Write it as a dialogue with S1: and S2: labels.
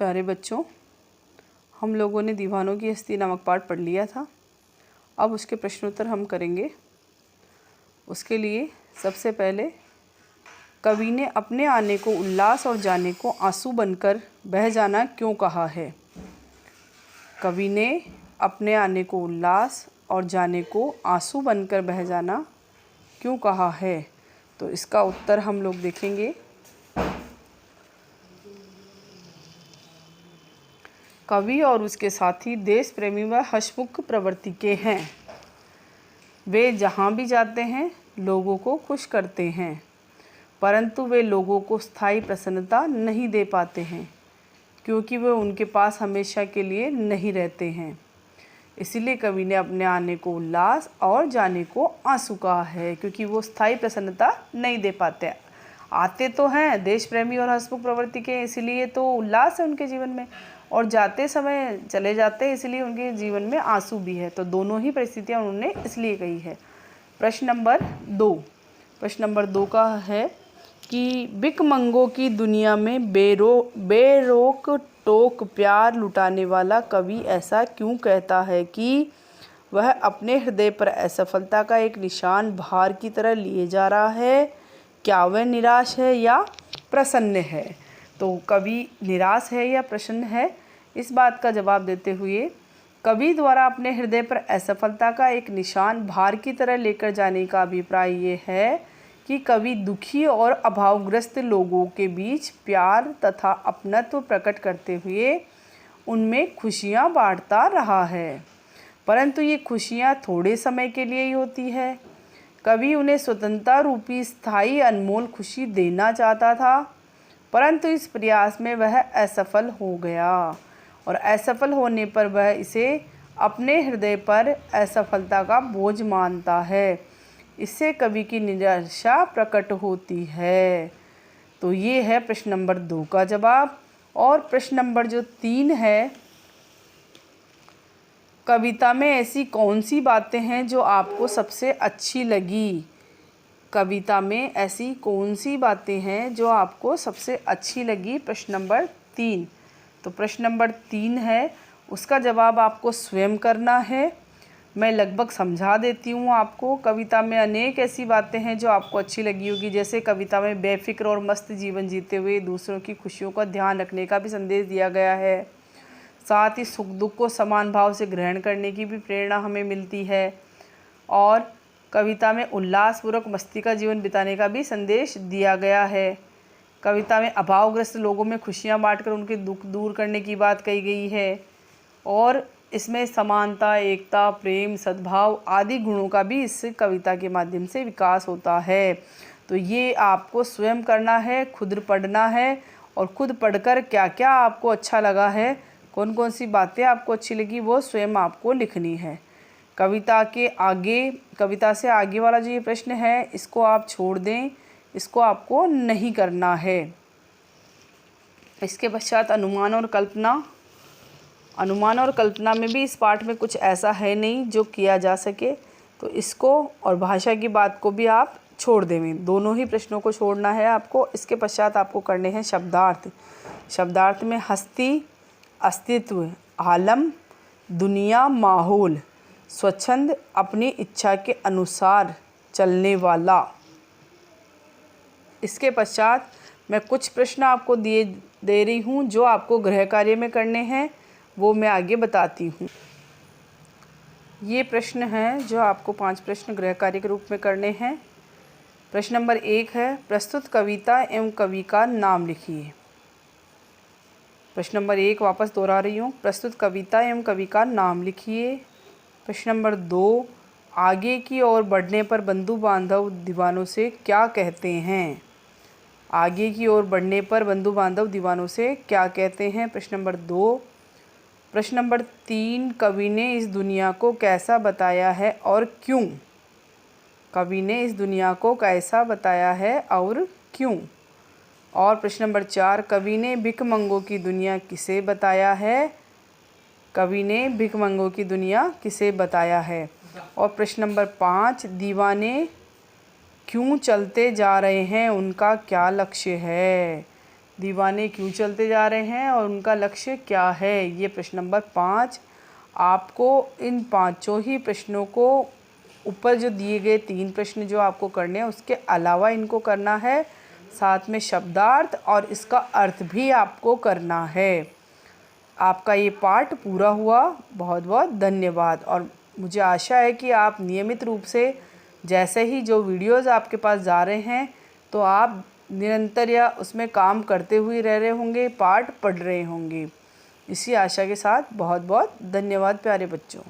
S1: प्यारे बच्चों, हम लोगों ने दीवानों की हस्ती नामक पाठ पढ़ लिया था। अब उसके प्रश्नोत्तर हम करेंगे। उसके लिए सबसे पहले कवि ने अपने आने को उल्लास और जाने को आंसू बनकर बह जाना क्यों कहा है? कवि ने अपने आने को उल्लास और जाने को आंसू बनकर बह जाना क्यों कहा है? तो इसका उत्तर हम लोग देखेंगे। कवि और उसके साथी देश प्रेमी व हंसमुख प्रवृत्ति के हैं। वे जहाँ भी जाते हैं लोगों को खुश करते हैं, परंतु वे लोगों को स्थायी प्रसन्नता नहीं दे पाते हैं, क्योंकि वे उनके पास हमेशा के लिए नहीं रहते हैं। इसलिए कवि ने अपने आने को उल्लास और जाने को आंसू कहा है, क्योंकि वो स्थायी प्रसन्नता नहीं दे पाते। आते तो हैं देश प्रेमी और हंसमुख प्रवृत्ति के, इसलिए तो उल्लास है उनके जीवन में, और जाते समय चले जाते हैं इसलिए उनके जीवन में आंसू भी है। तो दोनों ही परिस्थितियाँ उन्होंने इसलिए कही है। प्रश्न नंबर 2 का है कि भिखमंगों की दुनिया में बेरोक टोक प्यार लुटाने वाला कवि ऐसा क्यों कहता है कि वह अपने हृदय पर असफलता का एक निशान भार की तरह लिए जा रहा है? क्या वह निराश है या प्रसन्न है? तो कवि निराश है या प्रसन्न है, इस बात का जवाब देते हुए कवि द्वारा अपने हृदय पर असफलता का एक निशान भार की तरह लेकर जाने का अभिप्राय ये है कि कवि दुखी और अभावग्रस्त लोगों के बीच प्यार तथा अपनत्व प्रकट करते हुए उनमें खुशियाँ बांटता रहा है, परंतु ये खुशियाँ थोड़े समय के लिए ही होती है। कवि उन्हें स्वतंत्रता रूपी स्थायी अनमोल खुशी देना चाहता था, परंतु इस प्रयास में वह असफल हो गया, और असफल होने पर वह इसे अपने हृदय पर असफलता का बोझ मानता है। इससे कवि की निराशा प्रकट होती है। तो ये है प्रश्न नंबर 2 का जवाब। और प्रश्न नंबर जो 3 है, कविता में ऐसी कौन सी बातें हैं जो आपको सबसे अच्छी लगी? कविता में ऐसी कौन सी बातें हैं जो आपको सबसे अच्छी लगी? प्रश्न नंबर 3। तो प्रश्न नंबर 3 है, उसका जवाब आपको स्वयं करना है। मैं लगभग समझा देती हूँ आपको। कविता में अनेक ऐसी बातें हैं जो आपको अच्छी लगी होगी, जैसे कविता में बेफिक्र और मस्त जीवन जीते हुए दूसरों की खुशियों का ध्यान रखने का भी संदेश दिया गया है। साथ ही सुख दुख को समान भाव से ग्रहण करने की भी प्रेरणा हमें मिलती है, और कविता में उल्लासपूर्वक मस्ती का जीवन बिताने का भी संदेश दिया गया है। कविता में अभावग्रस्त लोगों में खुशियाँ बांटकर उनके दुख दूर करने की बात कही गई है, और इसमें समानता, एकता, प्रेम, सद्भाव आदि गुणों का भी इस कविता के माध्यम से विकास होता है। तो ये आपको स्वयं करना है, खुद पढ़ना है, और खुद पढ़कर क्या क्या आपको अच्छा लगा है, कौन कौन सी बातें आपको अच्छी लगी, वो स्वयं आपको लिखनी है। कविता से आगे वाला जो ये प्रश्न है, इसको आप छोड़ दें, इसको आपको नहीं करना है। इसके पश्चात अनुमान और कल्पना में भी इस पाठ में कुछ ऐसा है नहीं जो किया जा सके, तो इसको और भाषा की बात को भी आप छोड़ दें। दोनों ही प्रश्नों को छोड़ना है आपको। इसके पश्चात आपको करने हैं शब्दार्थ में हस्ती, अस्तित्व, आलम, दुनिया, माहौल, स्वच्छंद, अपनी इच्छा के अनुसार चलने वाला। इसके पश्चात मैं कुछ प्रश्न आपको दे रही हूँ जो आपको गृह कार्य में करने हैं, वो मैं आगे बताती हूँ। ये प्रश्न हैं जो आपको 5 प्रश्न गृह कार्य के रूप में करने हैं। प्रश्न नंबर 1 है, प्रस्तुत कविता एवं कवि का नाम लिखिए। प्रश्न नंबर 1 वापस दोहरा रही हूँ, प्रस्तुत कविता एवं कवि का नाम लिखिए। प्रश्न नंबर 2, आगे की ओर बढ़ने पर बंधु बांधव दीवानों से क्या कहते हैं? आगे की ओर बढ़ने पर बंधु बांधव दीवानों से क्या कहते हैं? प्रश्न नंबर 2। प्रश्न नंबर 3, कवि ने इस दुनिया को कैसा बताया है और क्यों? कवि ने इस दुनिया को कैसा बताया है और क्यों? और प्रश्न नंबर 4, कवि ने भिखमंगों की दुनिया किसे बताया है? कवि ने भिखमंगों की दुनिया किसे बताया है? और प्रश्न नंबर 5, दीवाने क्यों चलते जा रहे हैं, उनका क्या लक्ष्य है? दीवाने क्यों चलते जा रहे हैं और उनका लक्ष्य क्या है। ये प्रश्न नंबर 5। आपको इन पांचों ही प्रश्नों को ऊपर जो दिए गए 3 प्रश्न जो आपको करने हैं उसके अलावा इनको करना है, साथ में शब्दार्थ और इसका अर्थ भी आपको करना है। आपका ये पाठ पूरा हुआ। बहुत बहुत धन्यवाद। और मुझे आशा है कि आप नियमित रूप से जैसे ही जो वीडियोज़ आपके पास जा रहे हैं तो आप निरंतर या उसमें काम करते हुए रह रहे होंगे, पाठ पढ़ रहे होंगे। इसी आशा के साथ बहुत बहुत धन्यवाद प्यारे बच्चों।